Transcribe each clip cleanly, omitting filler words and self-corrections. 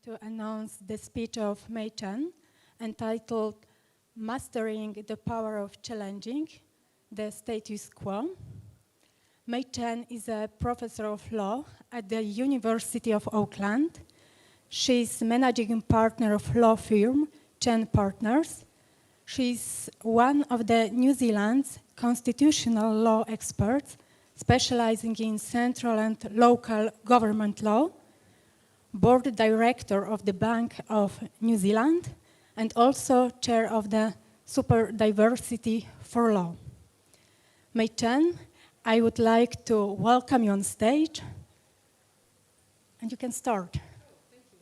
to announce the speech of Mai Chen, entitled Mastering the Power of Challenging the Status Quo. Mai Chen is a professor of law at the University of Auckland. She is managing partner of law firm Chen Partners. She is one of the New Zealand's constitutional law experts, specializing in central and local government law, board director of the Bank of New Zealand, and also chair of the Superdiversity for Law. Mai Chen, I would like to welcome you on stage, and you can start. Thank you.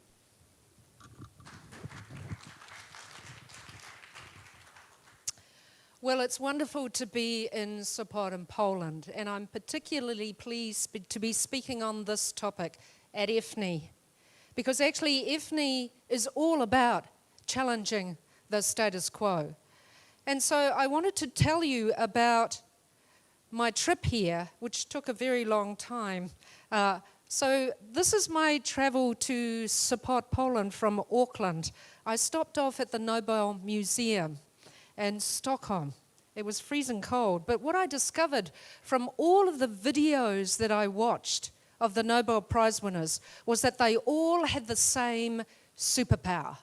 Well, it's wonderful to be in Sopot in Poland, and I'm particularly pleased to be speaking on this topic at EFNI, because actually EFNI is all about challenging the status quo. And so I wanted to tell you about my trip here, which took a very long time. So this is my travel to Sopot, Poland from Auckland. I stopped off at the Nobel Museum in Stockholm. It was freezing cold, but what I discovered from all of the videos that I watched of the Nobel Prize winners was that they all had the same superpower.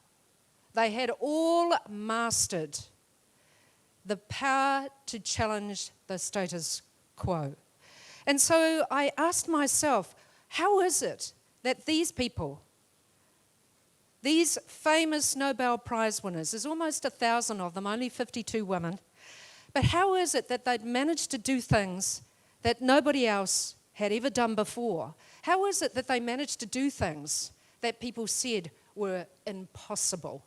They had all mastered the power to challenge the status quo. And so I asked myself, how is it that these people, these famous Nobel Prize winners, there's almost 1,000 of them, only 52 women, but how is it that they'd managed to do things that nobody else had ever done before? How is it that they managed to do things that people said were impossible?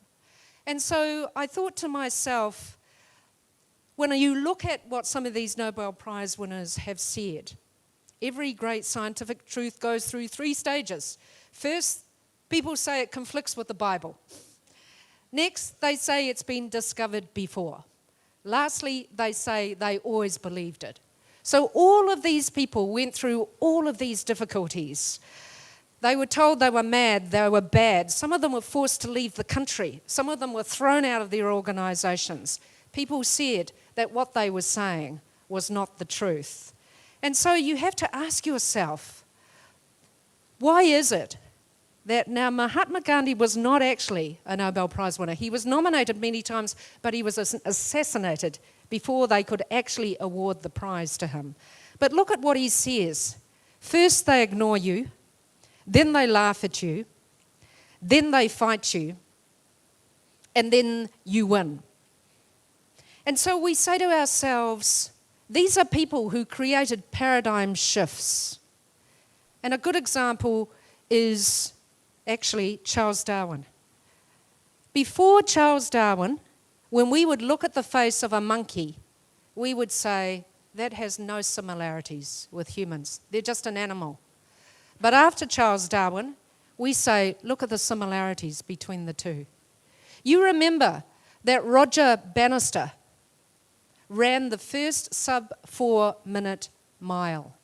And so I thought to myself, when you look at what some of these Nobel Prize winners have said, every great scientific truth goes through 3 stages. First, people say it conflicts with the Bible. Next, they say it's been discovered before. Lastly, they say they always believed it. So all of these people went through all of these difficulties. They were told they were mad, they were bad. Some of them were forced to leave the country. Some of them were thrown out of their organizations. People said that what they were saying was not the truth. And so you have to ask yourself, why is it that now Mahatma Gandhi was not actually a Nobel Prize winner? He was nominated many times, but he was assassinated before they could actually award the prize to him. But look at what he says. First they ignore you, then they laugh at you, then they fight you, and then you win. And so we say to ourselves, these are people who created paradigm shifts. And a good example is actually Charles Darwin. Before Charles Darwin, when we would look at the face of a monkey, we would say, that has no similarities with humans. They're just an animal. But after Charles Darwin, we say, look at the similarities between the two. You remember that Roger Bannister ran the first sub-4-minute mile.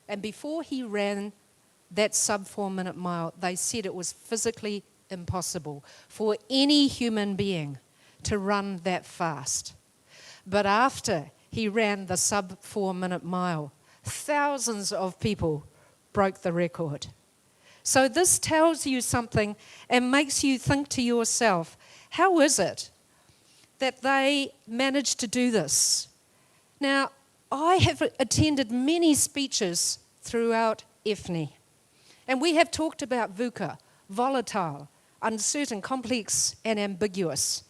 And before he ran that sub-4-minute mile, they said it was physically impossible for any human being to run that fast. But after he ran the sub-4-minute mile, thousands of people broke the record. So this tells you something and makes you think to yourself, how is it that they managed to do this? Now, I have attended many speeches throughout EFNI, and we have talked about VUCA, volatile, uncertain, complex, and ambiguous.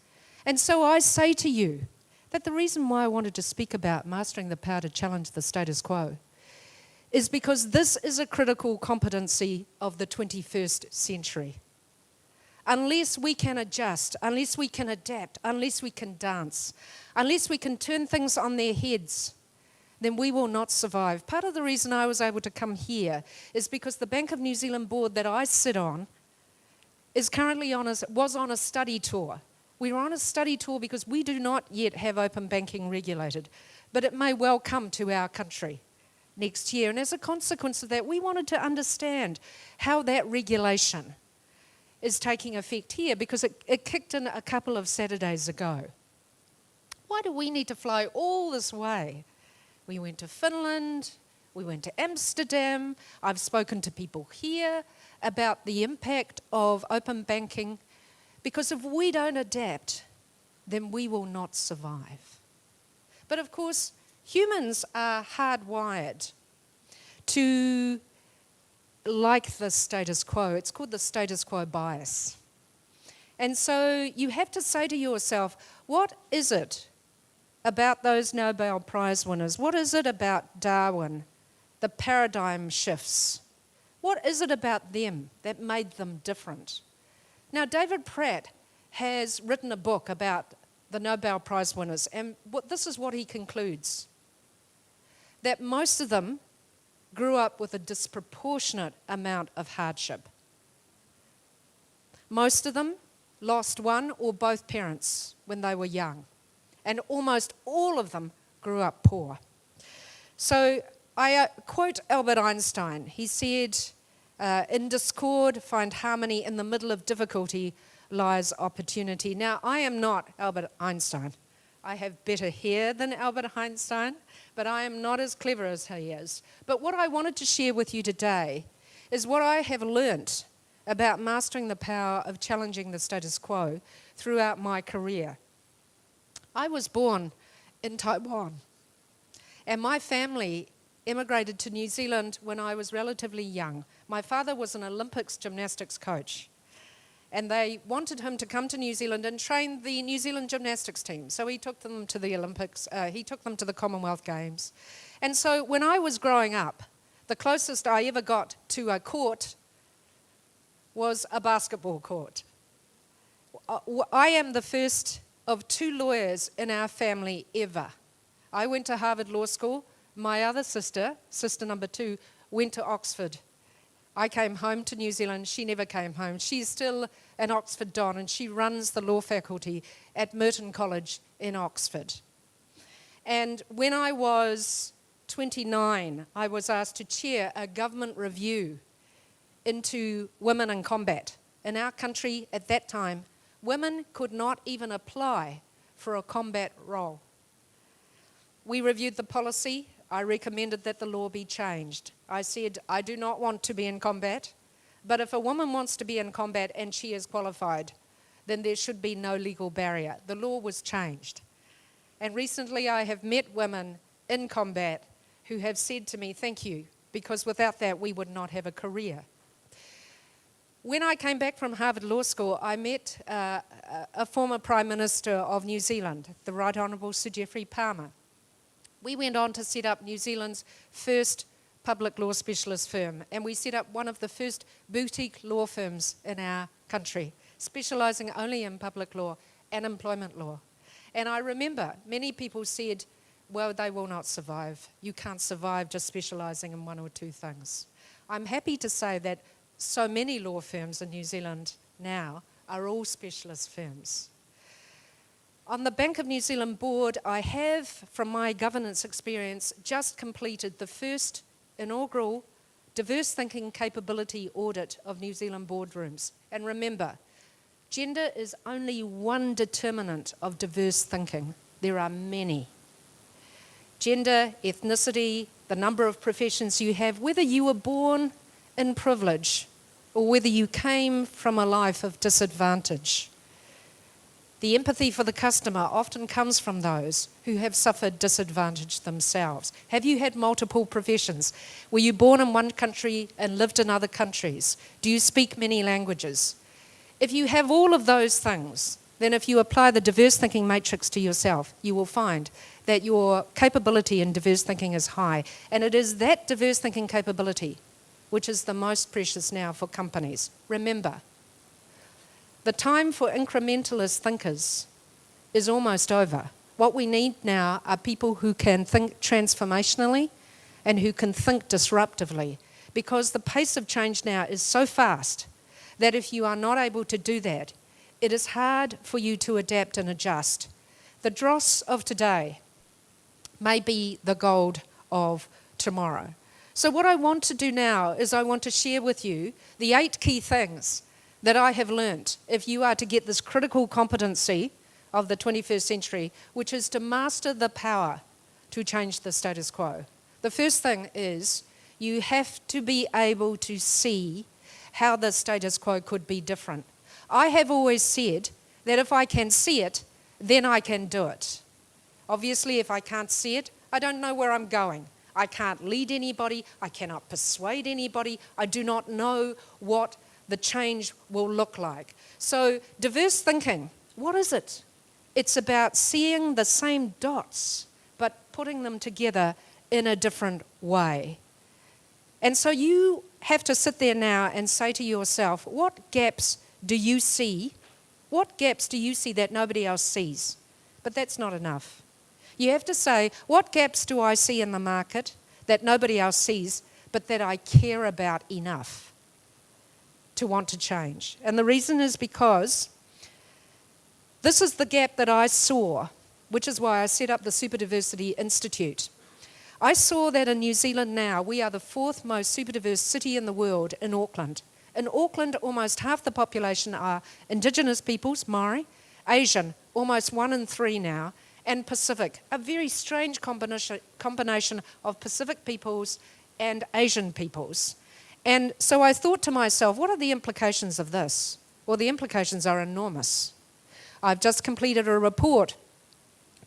And so I say to you that the reason why I wanted to speak about mastering the power to challenge the status quo is because this is a critical competency of the 21st century. Unless we can adjust, unless we can adapt, unless we can dance, unless we can turn things on their heads, then we will not survive. Part of the reason I was able to come here is because the Bank of New Zealand board that I sit on is currently was on a study tour. We were on a study tour because we do not yet have open banking regulated, but it may well come to our country next year. And as a consequence of that, we wanted to understand how that regulation is taking effect here because it kicked in a couple of Saturdays ago. Why do we need to fly all this way? We went to Finland, we went to Amsterdam. I've spoken to people here about the impact of open banking, because if we don't adapt, then we will not survive. But of course, humans are hardwired to like the status quo. It's called the status quo bias. And so you have to say to yourself, what is it about those Nobel Prize winners? What is it about Darwin, the paradigm shifts? What is it about them that made them different? Now, David Pratt has written a book about the Nobel Prize winners, and this is what he concludes: that most of them grew up with a disproportionate amount of hardship. Most of them lost one or both parents when they were young, and almost all of them grew up poor. So I quote Albert Einstein. He said, in discord, find harmony. In the middle of difficulty lies opportunity. Now, I am not Albert Einstein. I have better hair than Albert Einstein, but I am not as clever as he is. But what I wanted to share with you today is what I have learnt about mastering the power of challenging the status quo throughout my career. I was born in Taiwan, and my family emigrated to New Zealand when I was relatively young. My father was an Olympics gymnastics coach, and they wanted him to come to New Zealand and train the New Zealand gymnastics team. So he took them to the Olympics, he took them to the Commonwealth Games. And so when I was growing up, the closest I ever got to a court was a basketball court. I am the first of 2 lawyers in our family ever. I went to Harvard Law School. My other sister number 2, went to Oxford. I came home to New Zealand. She never came home. She's still an Oxford Don, and she runs the law faculty at Merton College in Oxford. And when I was 29, I was asked to chair a government review into women in combat. In our country at that time, women could not even apply for a combat role. We reviewed the policy. I recommended that the law be changed. I said, I do not want to be in combat, but if a woman wants to be in combat and she is qualified, then there should be no legal barrier. The law was changed. And recently I have met women in combat who have said to me, thank you, because without that we would not have a career. When I came back from Harvard Law School, I met a former Prime Minister of New Zealand, the Right Honourable Sir Geoffrey Palmer. We went on to set up New Zealand's first public law specialist firm, and we set up one of the first boutique law firms in our country, specialising only in public law and employment law. And I remember many people said, well, they will not survive. You can't survive just specialising in 1 or 2 things. I'm happy to say that so many law firms in New Zealand now are all specialist firms. On the Bank of New Zealand board, I have, from my governance experience, just completed the first inaugural diverse thinking capability audit of New Zealand boardrooms. And remember, gender is only one determinant of diverse thinking. There are many. Gender, ethnicity, the number of professions you have, whether you were born in privilege or whether you came from a life of disadvantage. The empathy for the customer often comes from those who have suffered disadvantage themselves. Have you had multiple professions? Were you born in one country and lived in other countries? Do you speak many languages? If you have all of those things, then if you apply the diverse thinking matrix to yourself, you will find that your capability in diverse thinking is high. And it is that diverse thinking capability which is the most precious now for companies. Remember, the time for incrementalist thinkers is almost over. What we need now are people who can think transformationally and who can think disruptively, because the pace of change now is so fast that if you are not able to do that, it is hard for you to adapt and adjust. The dross of today may be the gold of tomorrow. So what I want to do now is I want to share with you the 8 key things that I have learnt if you are to get this critical competency of the 21st century, which is to master the power to change the status quo. The first thing is you have to be able to see how the status quo could be different. I have always said that if I can see it, then I can do it. Obviously, if I can't see it, I don't know where I'm going. I can't lead anybody. I cannot persuade anybody. I do not know what the change will look like. So diverse thinking, what is it? It's about seeing the same dots, but putting them together in a different way. And so you have to sit there now and say to yourself, what gaps do you see? What gaps do you see that nobody else sees? But that's not enough. You have to say, what gaps do I see in the market that nobody else sees, but that I care about enough to want to change? And the reason is because this is the gap that I saw, which is why I set up the Superdiversity Institute. I saw that in New Zealand now, we are the fourth most superdiverse city in the world in Auckland. In Auckland, almost half the population are Indigenous peoples, Maori, Asian, almost 1 in 3 now, and Pacific, a very strange combination of Pacific peoples and Asian peoples. And so I thought to myself, what are the implications of this? Well, the implications are enormous. I've just completed a report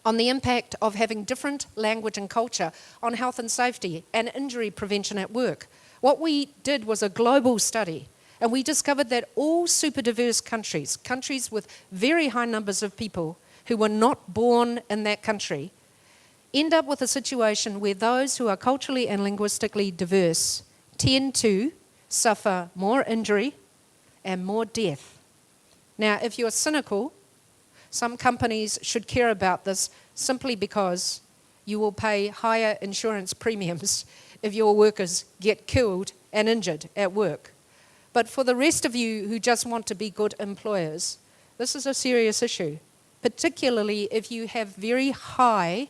on the impact of having different language and culture on health and safety and injury prevention at work. What we did was a global study, and we discovered that all super diverse countries, countries with very high numbers of people who were not born in that country, end up with a situation where those who are culturally and linguistically diverse tend to suffer more injury and more death. Now, if you're cynical, some companies should care about this simply because you will pay higher insurance premiums if your workers get killed and injured at work. But for the rest of you who just want to be good employers, this is a serious issue, particularly if you have very high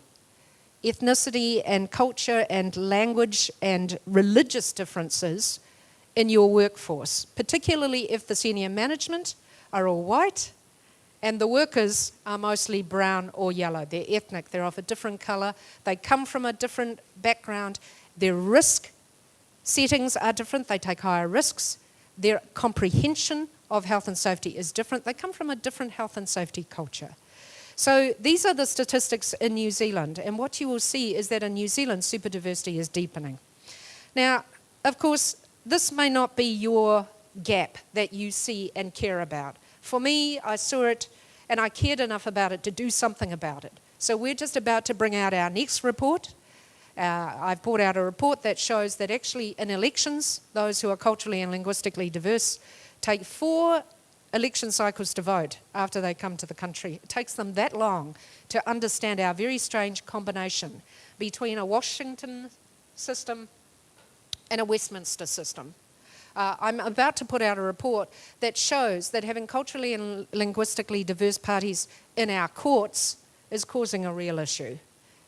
ethnicity and culture and language and religious differences in your workforce, particularly if the senior management are all white and the workers are mostly brown or yellow. They're ethnic, they're of a different colour, they come from a different background, their risk settings are different, they take higher risks, their comprehension of health and safety is different, they come from a different health and safety culture. So these are the statistics in New Zealand, and what you will see is that in New Zealand, superdiversity is deepening. Now, of course, this may not be your gap that you see and care about. For me, I saw it and I cared enough about it to do something about it. So we're just about to bring out our next report. I've brought out a report that shows that actually in elections, those who are culturally and linguistically diverse take 4 election cycles to vote after they come to the country. It takes them that long to understand our very strange combination between a Washington system and a Westminster system. I'm about to put out a report that shows that having culturally and linguistically diverse parties in our courts is causing a real issue.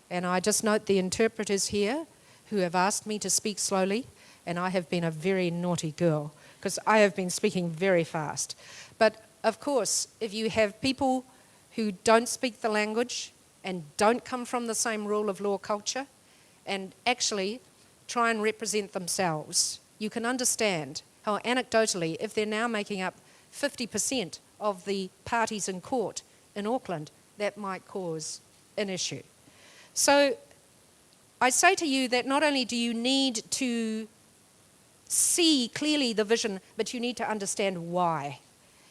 And I just note the interpreters here who have asked me to speak slowly, and I have been a very naughty girl because I have been speaking very fast. But of course, if you have people who don't speak the language and don't come from the same rule of law culture and actually try and represent themselves, you can understand how anecdotally, if they're now making up 50% of the parties in court in Auckland, that might cause an issue. So I say to you that not only do you need to see clearly the vision, but you need to understand why.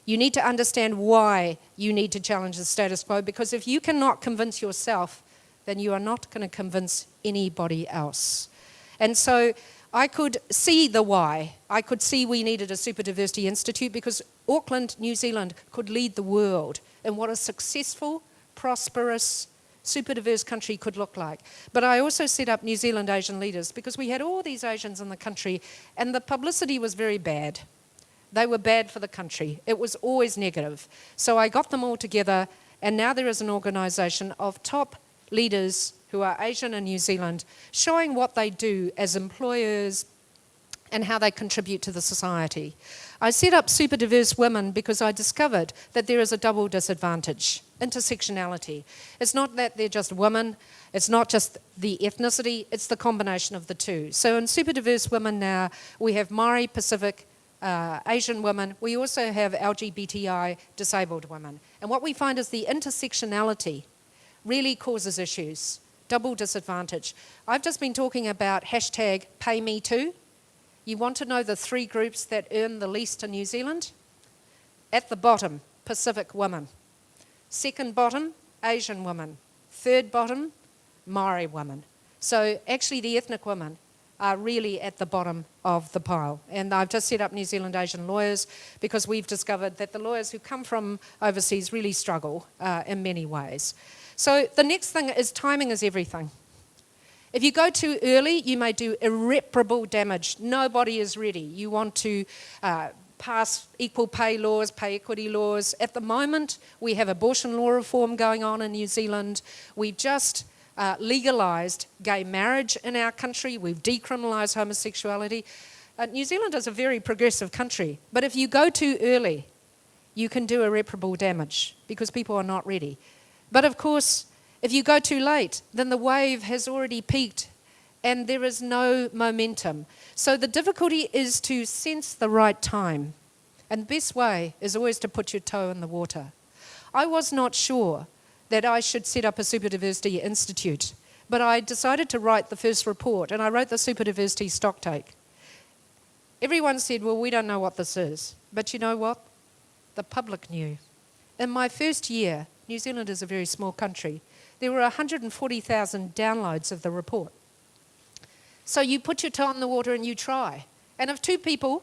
You need to understand why you need to challenge the status quo, because if you cannot convince yourself, then you are not going to convince anybody else. And so I could see the why. I could see we needed a Superdiversity Institute because Auckland, New Zealand could lead the world in what a successful, prosperous, super diverse country could look like. But I also set up New Zealand Asian Leaders because we had all these Asians in the country and the publicity was very bad. They were bad for the country. It was always negative. So I got them all together and now there is an organisation of top leaders who are Asian in New Zealand showing what they do as employers, and how they contribute to the society. I set up Superdiverse Women because I discovered that there is a double disadvantage, intersectionality. It's not that they're just women, it's not just the ethnicity, it's the combination of the two. So in Superdiverse Women now, we have Maori, Pacific, Asian women. We also have LGBTI disabled women. And what we find is the intersectionality really causes issues, double disadvantage. I've just been talking about hashtag #PayMeToo. You want to know the 3 groups that earn the least in New Zealand? At the bottom, Pacific women. Second bottom, Asian women. Third bottom, Maori women. So actually the ethnic women are really at the bottom of the pile. And I've just set up New Zealand Asian lawyers because we've discovered that the lawyers who come from overseas really struggle in many ways. So the next thing is timing is everything. If you go too early, you may do irreparable damage. Nobody is ready. You want to pass equal pay laws, pay equity laws. At the moment, we have abortion law reform going on in New Zealand. We've just legalised gay marriage in our country. We've decriminalised homosexuality. New Zealand is a very progressive country. But if you go too early, you can do irreparable damage because people are not ready. But of course, if you go too late, then the wave has already peaked and there is no momentum. So the difficulty is to sense the right time. And the best way is always to put your toe in the water. I was not sure that I should set up a Superdiversity Institute, but I decided to write the first report, and I wrote the Superdiversity Stocktake. Everyone said, well, we don't know what this is. But you know what? The public knew. In my first year, New Zealand is a very small country, there were 140,000 downloads of the report. So you put your toe in the water and you try. And if 2 people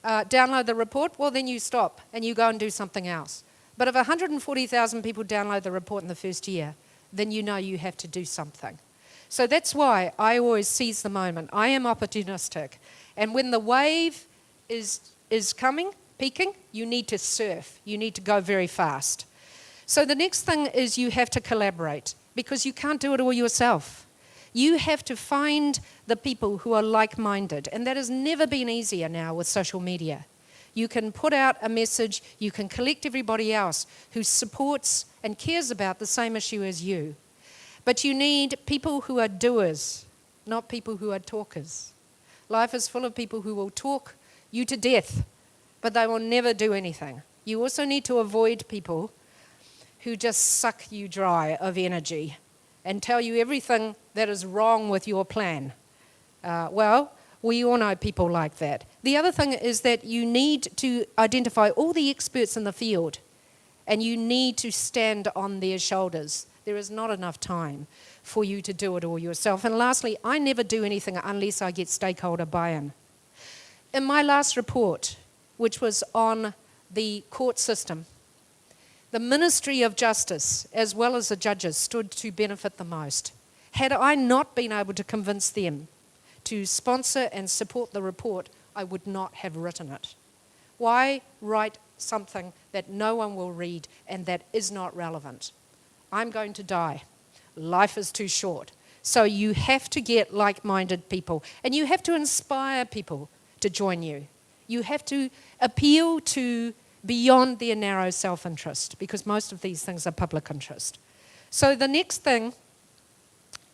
download the report, well, then you stop and you go and do something else. But if 140,000 people download the report in the first year, then you know you have to do something. So that's why I always seize the moment. I am opportunistic. And when the wave is coming, peaking, you need to surf. You need to go very fast. So the next thing is you have to collaborate because you can't do it all yourself. You have to find the people who are like-minded, and that has never been easier now with social media. You can put out a message, you can collect everybody else who supports and cares about the same issue as you. But you need people who are doers, not people who are talkers. Life is full of people who will talk you to death, but they will never do anything. You also need to avoid people who just suck you dry of energy and tell you everything that is wrong with your plan. Well, we all know people like that. The other thing is that you need to identify all the experts in the field and you need to stand on their shoulders. There is not enough time for you to do it all yourself. And lastly, I never do anything unless I get stakeholder buy-in. In my last report, which was on the court system, the Ministry of Justice, as well as the judges, stood to benefit the most. Had I not been able to convince them to sponsor and support the report, I would not have written it. Why write something that no one will read and that is not relevant? I'm going to die. Life is too short. So you have to get like-minded people and you have to inspire people to join you. You have to appeal to beyond their narrow self-interest because most of these things are public interest. So the next thing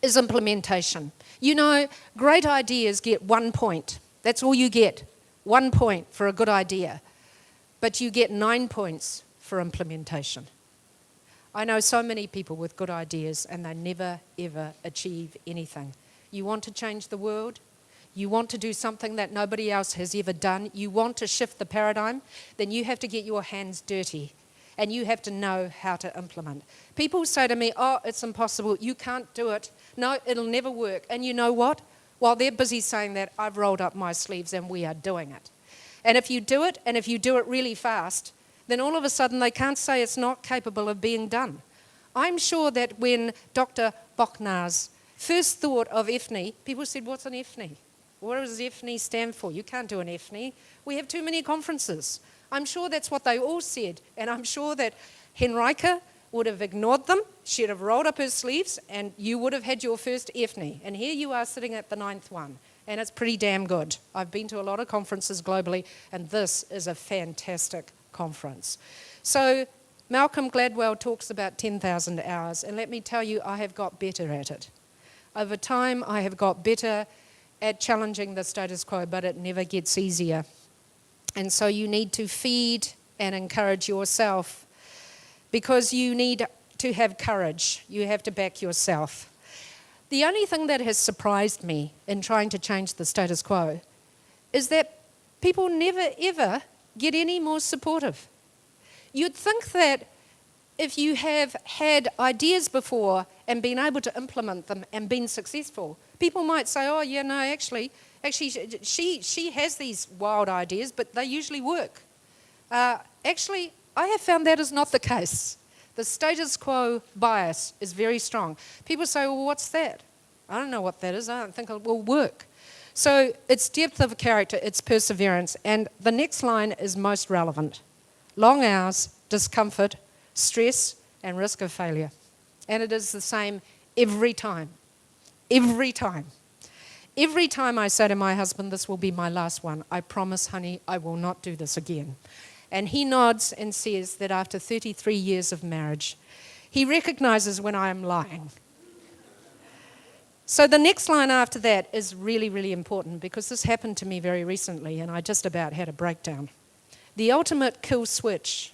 is implementation. You know, great ideas get 1 point. That's all you get, 1 point for a good idea. But you get 9 points for implementation. I know so many people with good ideas and they never, ever achieve anything. You want to change the world? You want to do something that nobody else has ever done? You want to shift the paradigm? Then you have to get your hands dirty and you have to know how to implement. People say to me, oh, it's impossible, you can't do it. No, it'll never work. And you know what? While they're busy saying that, I've rolled up my sleeves and we are doing it. And if you do it, and if you do it really fast, then all of a sudden they can't say it's not capable of being done. I'm sure that when Dr. Bocknars first thought of EFNI, people said, what's an EFNI? What does EFNI stand for? You can't do an EFNI. We have too many conferences. I'm sure that's what they all said. And I'm sure that Henrika would have ignored them. She'd have rolled up her sleeves and you would have had your first EFNI. And here you are sitting at the 9th one. and it's pretty damn good. I've been to a lot of conferences globally, and this is a fantastic conference. So Malcolm Gladwell talks about 10,000 hours, and let me tell you, I have got better at it. Over time, I have got better at challenging the status quo, but it never gets easier. And so you need to feed and encourage yourself, because you need to have courage. You have to back yourself. The only thing that has surprised me in trying to change the status quo is that people never ever get any more supportive. You'd think that if you have had ideas before and been able to implement them and been successful, people might say, oh yeah, no, actually she has these wild ideas, but they usually work. Actually, I have found that is not the case. The status quo bias is very strong. People say, well, what's that? I don't know what that is. I don't think it will work. So it's depth of character, it's perseverance. And the next line is most relevant. Long hours, discomfort, stress, and risk of failure. And it is the same every time. Every time. Every time I say to my husband, this will be my last one, I promise, honey, I will not do this again. And he nods and says that after 33 years of marriage, he recognizes when I am lying. So the next line after that is really, really important, because this happened to me very recently and I just about had a breakdown. The ultimate kill switch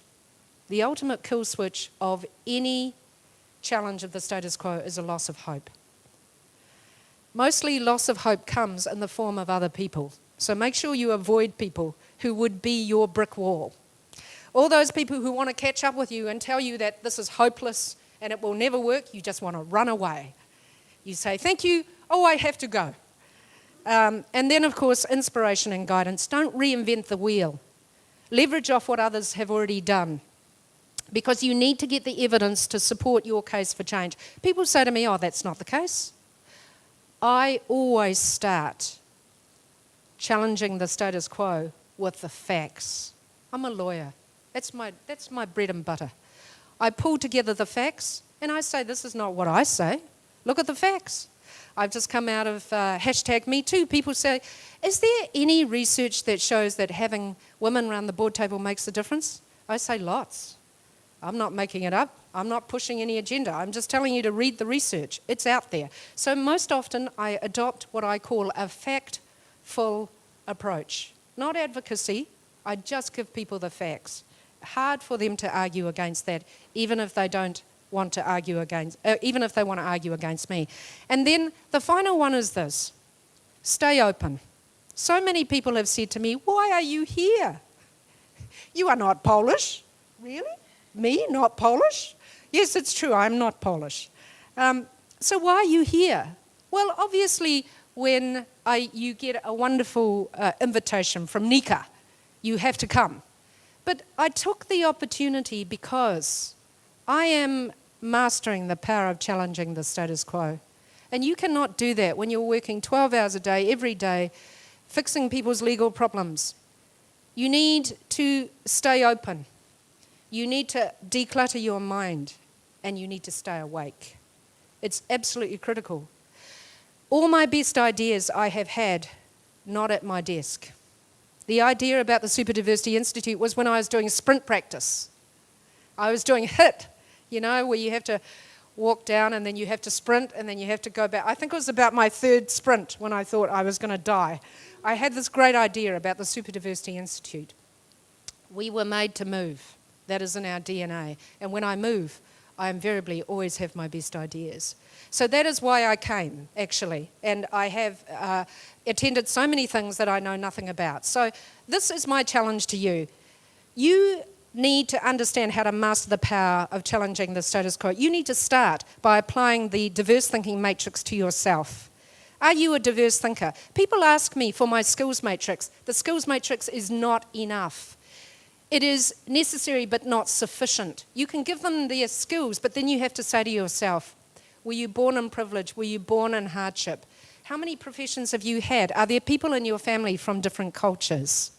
of any challenge of the status quo is a loss of hope. Mostly loss of hope comes in the form of other people. So make sure you avoid people who would be your brick wall. All those people who want to catch up with you and tell you that this is hopeless and it will never work, you just want to run away. You say, thank you, oh, I have to go. And then, of course, inspiration and guidance. Don't reinvent the wheel. Leverage off what others have already done, because you need to get the evidence to support your case for change. People say to me, oh, that's not the case. I always start challenging the status quo with the facts. I'm a lawyer. That's my bread and butter. I pull together the facts and I say, this is not what I say. Look at the facts. I've just come out of #MeToo. People say, is there any research that shows that having women around the board table makes a difference? I say lots. I'm not making it up. I'm not pushing any agenda. I'm just telling you to read the research. It's out there. So most often I adopt what I call a fact-full approach. Not advocacy. I just give people the facts. Hard for them to argue against that, even if they don't want to argue against, even if they want to argue against me. And then the final one is this: stay open. So many people have said to me, why are you here? You are not Polish. Really? Me, not Polish? Yes, it's true, I'm not Polish. So why are you here? Well, obviously, when you get a wonderful invitation from Nika, you have to come. But I took the opportunity because I am mastering the power of challenging the status quo. And you cannot do that when you're working 12 hours a day, every day, fixing people's legal problems. You need to stay open. You need to declutter your mind, and you need to stay awake. It's absolutely critical. All my best ideas I have had not at my desk. The idea about the Superdiversity Institute was when I was doing sprint practice. I was doing HIIT, you know, where you have to walk down and then you have to sprint and then you have to go back. I think it was about my third sprint when I thought I was going to die. I had this great idea about the Superdiversity Institute. We were made to move. That is in our DNA. And when I move, I invariably always have my best ideas. So that is why I came, actually. And I have attended so many things that I know nothing about. So this is my challenge to you. You need to understand how to master the power of challenging the status quo. You need to start by applying the diverse thinking matrix to yourself. Are you a diverse thinker? People ask me for my skills matrix. The skills matrix is not enough. It is necessary but not sufficient. You can give them their skills, but then you have to say to yourself, were you born in privilege? Were you born in hardship? How many professions have you had? Are there people in your family from different cultures?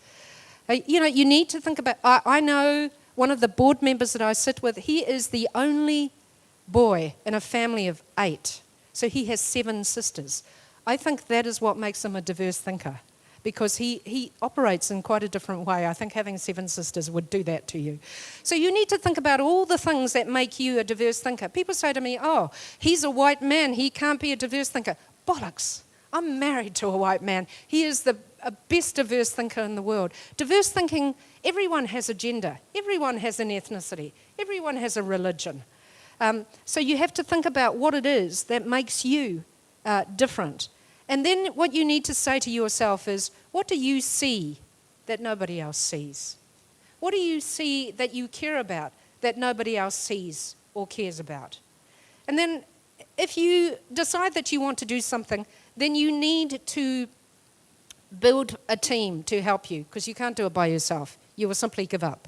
You know, you need to think about, I know one of the board members that I sit with, he is the only boy in a family of 8. So he has 7 sisters. I think that is what makes him a diverse thinker, because he operates in quite a different way. I think having 7 sisters would do that to you. So you need to think about all the things that make you a diverse thinker. People say to me, oh, he's a white man, he can't be a diverse thinker. Bollocks. I'm married to a white man. He is the best diverse thinker in the world. Diverse thinking, everyone has a gender, everyone has an ethnicity, everyone has a religion. So you have to think about what it is that makes you different. And then what you need to say to yourself is, what do you see that nobody else sees? What do you see that you care about that nobody else sees or cares about? And then if you decide that you want to do something, then you need to build a team to help you, because you can't do it by yourself. You will simply give up.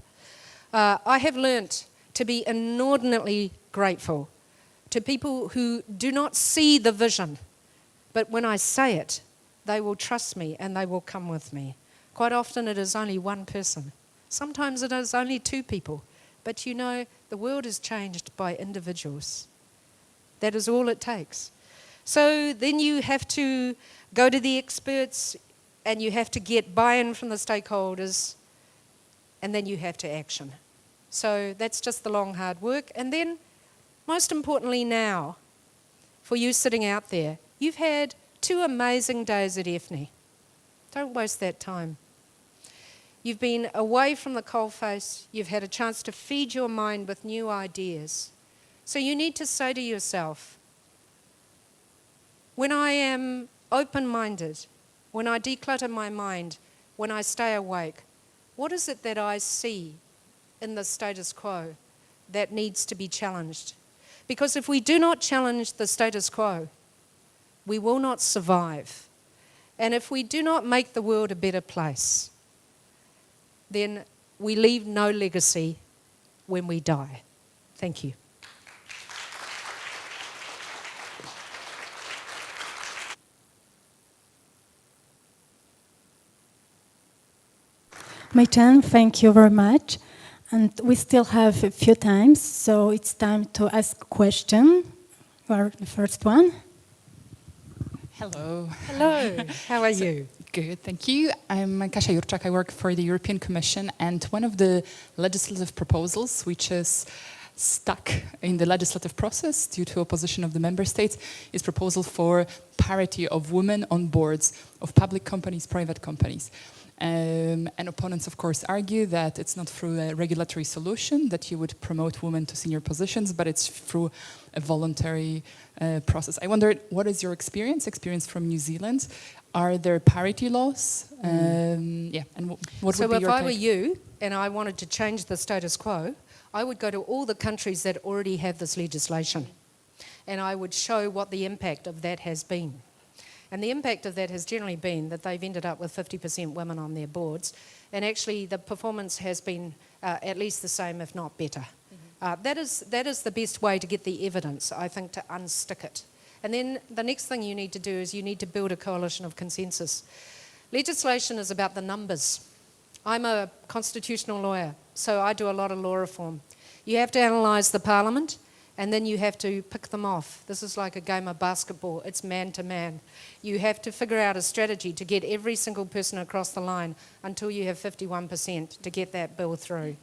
I have learnt to be inordinately grateful to people who do not see the vision, but when I say it, they will trust me and they will come with me. Quite often it is only one person. Sometimes it is only 2 people. But you know, the world is changed by individuals. That is all it takes. So then you have to go to the experts and you have to get buy-in from the stakeholders, and then you have to action. So that's just the long, hard work. And then, most importantly now, for you sitting out there, you've had 2 amazing days at EFNI. Don't waste that time. You've been away from the coalface. You've had a chance to feed your mind with new ideas. So you need to say to yourself, when I am open-minded, when I declutter my mind, when I stay awake, what is it that I see in the status quo that needs to be challenged? Because if we do not challenge the status quo, we will not survive. And if we do not make the world a better place, then we leave no legacy when we die. Thank you. Mai Chen, thank you very much. And we still have a few times, so it's time to ask a question. You are the first one. Hello. Hello, how are you? Good, thank you. I'm Kasia Jurczak. I work for the European Commission, and one of the legislative proposals which is stuck in the legislative process due to opposition of the member states is proposal for parity of women on boards of public companies, private companies. And opponents, of course, argue that it's not through a regulatory solution that you would promote women to senior positions, but it's through a voluntary process. I wondered, what is your experience from New Zealand? Are there parity laws? Yeah, and what would be your take? So if I were you and I wanted to change the status quo, I would go to all the countries that already have this legislation, and I would show what the impact of that has been. And the impact of that has generally been that they've ended up with 50% women on their boards, and actually the performance has been at least the same, if not better. That is the best way to get the evidence, I think, to unstick it. And then the next thing you need to do is you need to build a coalition of consensus. Legislation is about the numbers. I'm a constitutional lawyer, so I do a lot of law reform. You have to analyse the parliament, and then you have to pick them off. This is like a game of basketball. It's man to man. You have to figure out a strategy to get every single person across the line until you have 51% to get that bill through.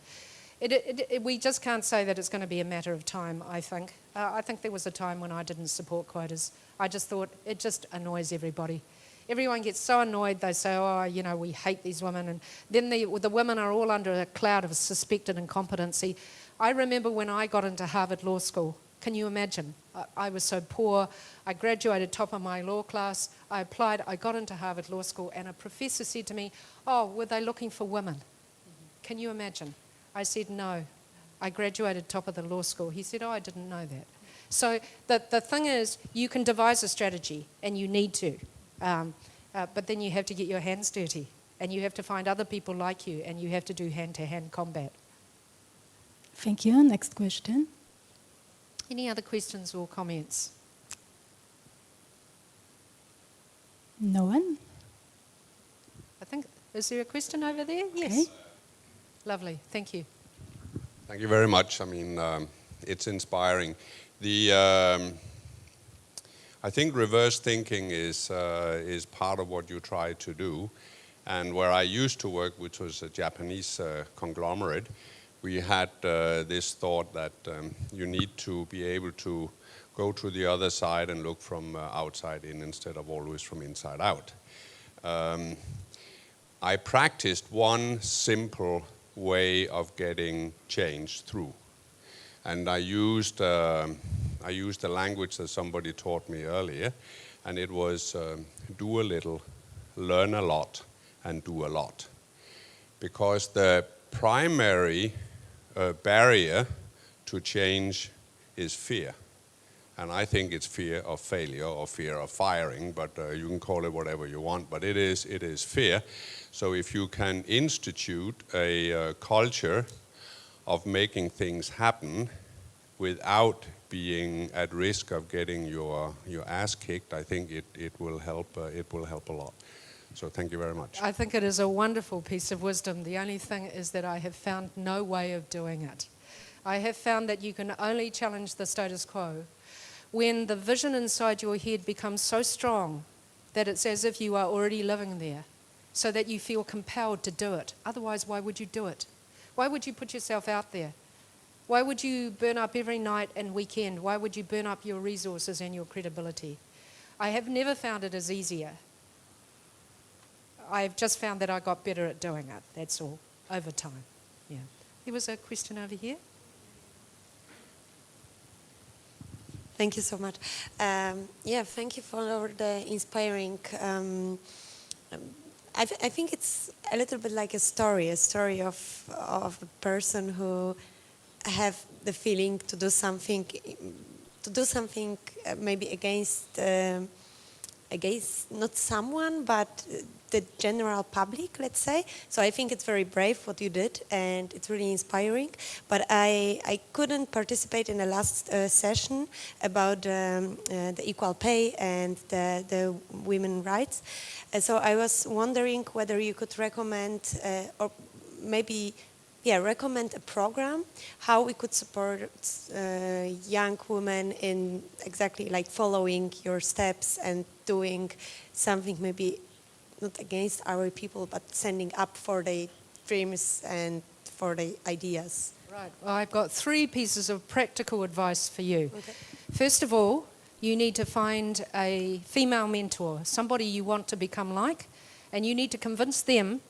We just can't say that it's going to be a matter of time, I think. I think there was a time when I didn't support quotas. I just thought it just annoys everybody. Everyone gets so annoyed, they say, oh, you know, we hate these women. And then the women are all under a cloud of suspected incompetency. I remember when I got into Harvard Law School. Can you imagine? I was so poor. I graduated top of my law class. I applied. I got into Harvard Law School, and a professor said to me, oh, were they looking for women? Can you imagine? I said, no. I graduated top of the law school. He said, oh, I didn't know that. So the thing is, you can devise a strategy, and you need to. But then you have to get your hands dirty, and you have to find other people like you, and you have to do hand-to-hand combat. Thank you. Next question. Any other questions or comments? No one? I think, is there a question over there? Yes. Okay. Lovely. Thank you. Thank you very much. I mean, it's inspiring. I I think reverse thinking is part of what you try to do. And where I used to work, which was a Japanese conglomerate, we had this thought that you need to be able to go to the other side and look from outside in instead of always from inside out. I practiced one simple way of getting change through. And I used the language that somebody taught me earlier, and it was do a little, learn a lot, and do a lot. Because the primary barrier to change is fear. And I think it's fear of failure or fear of firing, but you can call it whatever you want, but it is fear. So if you can institute a culture of making things happen without being at risk of getting your ass kicked, I think it will help a lot. So thank you very much. I think it is a wonderful piece of wisdom. The only thing is that I have found no way of doing it. I have found that you can only challenge the status quo when the vision inside your head becomes so strong that it's as if you are already living there, so that you feel compelled to do it. Otherwise, why would you do it? Why would you put yourself out there? Why would you burn up every night and weekend? Why would you burn up your resources and your credibility? I have never found it as easier. I've just found that I got better at doing it, that's all, over time. Yeah. There was a question over here. Thank you so much. Thank you for the inspiring. I think it's a little bit like a story of a person who have the feeling to do something maybe against not someone, but the general public, let's say. So I think it's very brave what you did, and it's really inspiring. But I couldn't participate in the last session about the equal pay and the women's rights. So I was wondering whether you could recommend or maybe recommend a program, how we could support young women in exactly like following your steps and doing something maybe not against our people, but standing up for their dreams and for their ideas. Right. Well, I've got 3 pieces of practical advice for you. Okay. First of all, you need to find a female mentor, somebody you want to become like, and you need to convince them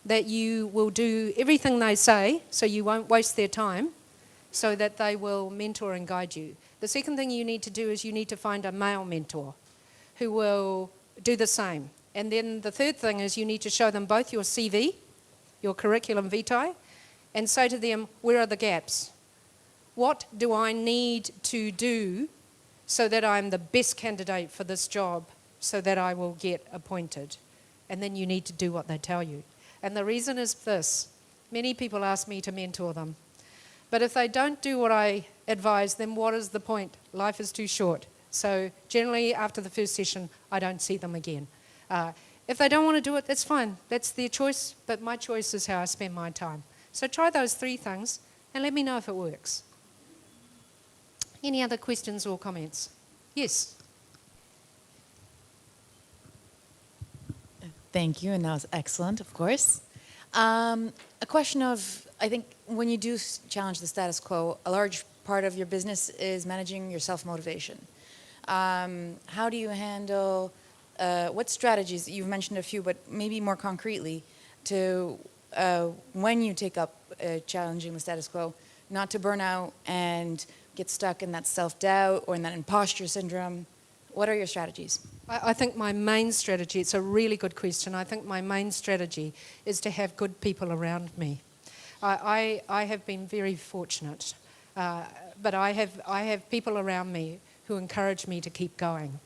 that you will do everything they say so you won't waste their time, so that they will mentor and guide you. The second thing you need to do is you need to find a male mentor who will do the same. And then the third thing is you need to show them both your CV, your curriculum vitae, and say to them, where are the gaps? What do I need to do so that I'm the best candidate for this job so that I will get appointed? And then you need to do what they tell you. And the reason is this. Many people ask me to mentor them. But if they don't do what I advise, then what is the point? Life is too short. So generally after the first session, I don't see them again. If they don't want to do it, that's fine. That's their choice, but my choice is how I spend my time. So try those 3 things and let me know if it works. Any other questions or comments? Yes. Thank you, and that was excellent, of course. A question of, I think when you do challenge the status quo, a large part of your business is managing your self-motivation. How do you handle, what strategies, you've mentioned a few, but maybe more concretely, to when you take up challenging the status quo, not to burn out and get stuck in that self-doubt or in that imposter syndrome? What are your strategies? I think my main strategy, it's a really good question, I think my main strategy is to have good people around me. I have been very fortunate, but I have people around me who encourage me to keep going.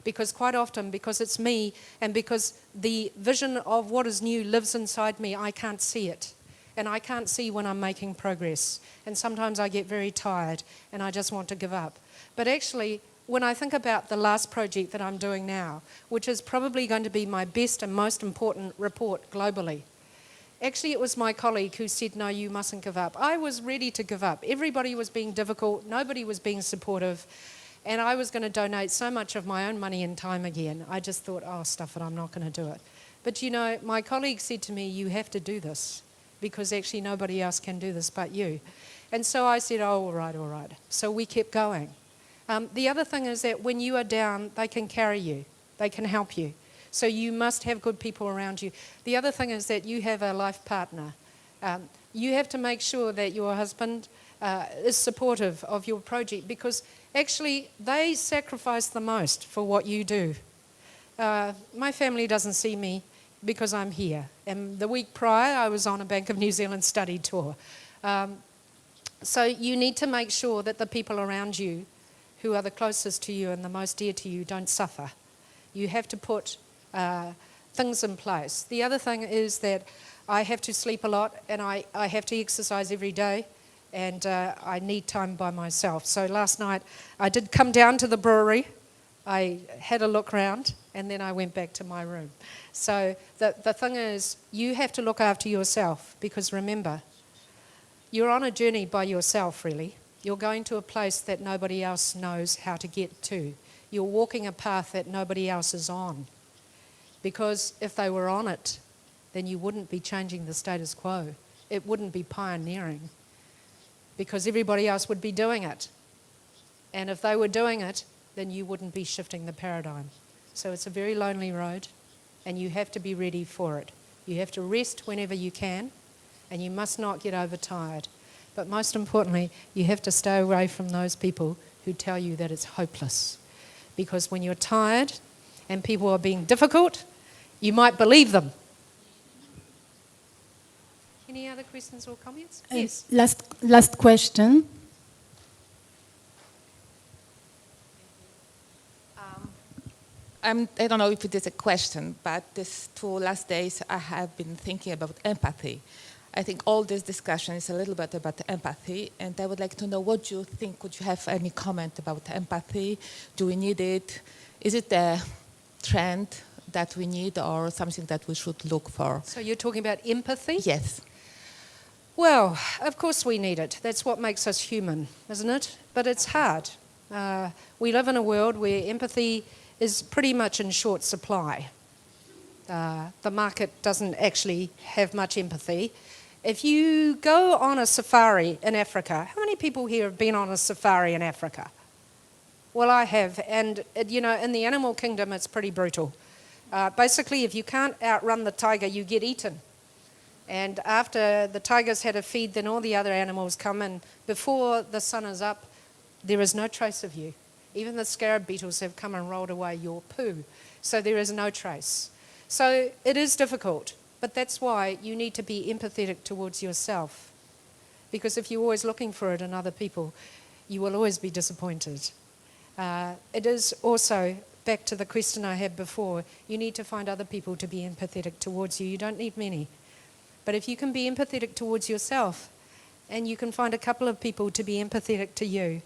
Because quite often, because it's me and because the vision of what is new lives inside me, I can't see it. And I can't see when I'm making progress. And sometimes I get very tired and I just want to give up. But actually, when I think about the last project that I'm doing now, which is probably going to be my best and most important report globally, actually it was my colleague who said, no, you mustn't give up. I was ready to give up. Everybody was being difficult. Nobody was being supportive. And I was going to donate so much of my own money and time again. I just thought, oh, stuff it, I'm not going to do it. But you know, my colleague said to me, you have to do this, because actually nobody else can do this but you. And so I said, oh, all right, all right. So we kept going. The other thing is that when you are down, they can carry you. They can help you. So you must have good people around you. The other thing is that you have a life partner. You have to make sure that your husband is supportive of your project, because actually they sacrifice the most for what you do. My family doesn't see me because I'm here. And the week prior, I was on a Bank of New Zealand study tour. So you need to make sure that the people around you who are the closest to you and the most dear to you don't suffer. You have to put things in place. The other thing is that I have to sleep a lot, and I have to exercise every day, and I need time by myself. So last night I did come down to the brewery, I had a look around, and then I went back to my room. So the thing is, you have to look after yourself, because remember, you're on a journey by yourself, really. You're going to a place that nobody else knows how to get to. You're walking a path that nobody else is on. Because if they were on it, then you wouldn't be changing the status quo. It wouldn't be pioneering, because everybody else would be doing it. And if they were doing it, then you wouldn't be shifting the paradigm. So it's a very lonely road, and you have to be ready for it. You have to rest whenever you can, and you must not get overtired. But most importantly, you have to stay away from those people who tell you that it's hopeless. Because when you're tired and people are being difficult, you might believe them. Any other questions or comments? Yes. Last question. I don't know if it is a question, but these 2 last days I have been thinking about empathy. I think all this discussion is a little bit about empathy, and I would like to know what you think. Would you have any comment about empathy? Do we need it? Is it a trend that we need, or something that we should look for? So you're talking about empathy? Yes. Well, of course we need it. That's what makes us human, isn't it? But it's hard. We live in a world where empathy is pretty much in short supply. The market doesn't actually have much empathy. If you go on a safari in Africa, how many people here have been on a safari in Africa? Well, I have, and you know, in the animal kingdom, it's pretty brutal. Basically, if you can't outrun the tiger, you get eaten. And after the tigers had a feed, then all the other animals come in. Before the sun is up, there is no trace of you. Even the scarab beetles have come and rolled away your poo. So there is no trace. So it is difficult, but that's why you need to be empathetic towards yourself. Because if you're always looking for it in other people, you will always be disappointed. It is also, back to the question I had before, you need to find other people to be empathetic towards you. You don't need many. But if you can be empathetic towards yourself, and you can find a couple of people to be empathetic to you,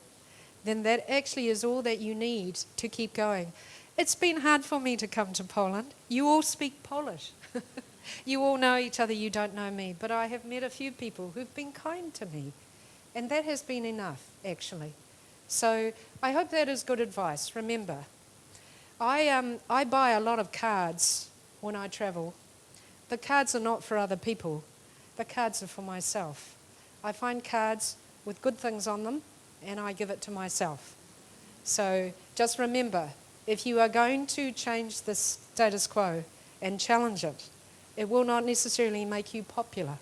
then that actually is all that you need to keep going. It's been hard for me to come to Poland. You all speak Polish. You all know each other, you don't know me. But I have met a few people who've been kind to me. And that has been enough, actually. So I hope that is good advice. Remember, I buy a lot of cards when I travel. The cards are not for other people. The cards are for myself. I find cards with good things on them, and I give it to myself. So just remember, if you are going to change the status quo and challenge it, it will not necessarily make you popular.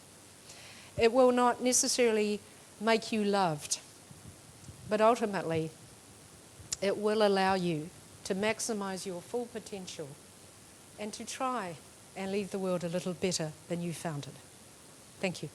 It will not necessarily make you loved. But ultimately, it will allow you to maximize your full potential and to try and leave the world a little better than you found it. Thank you.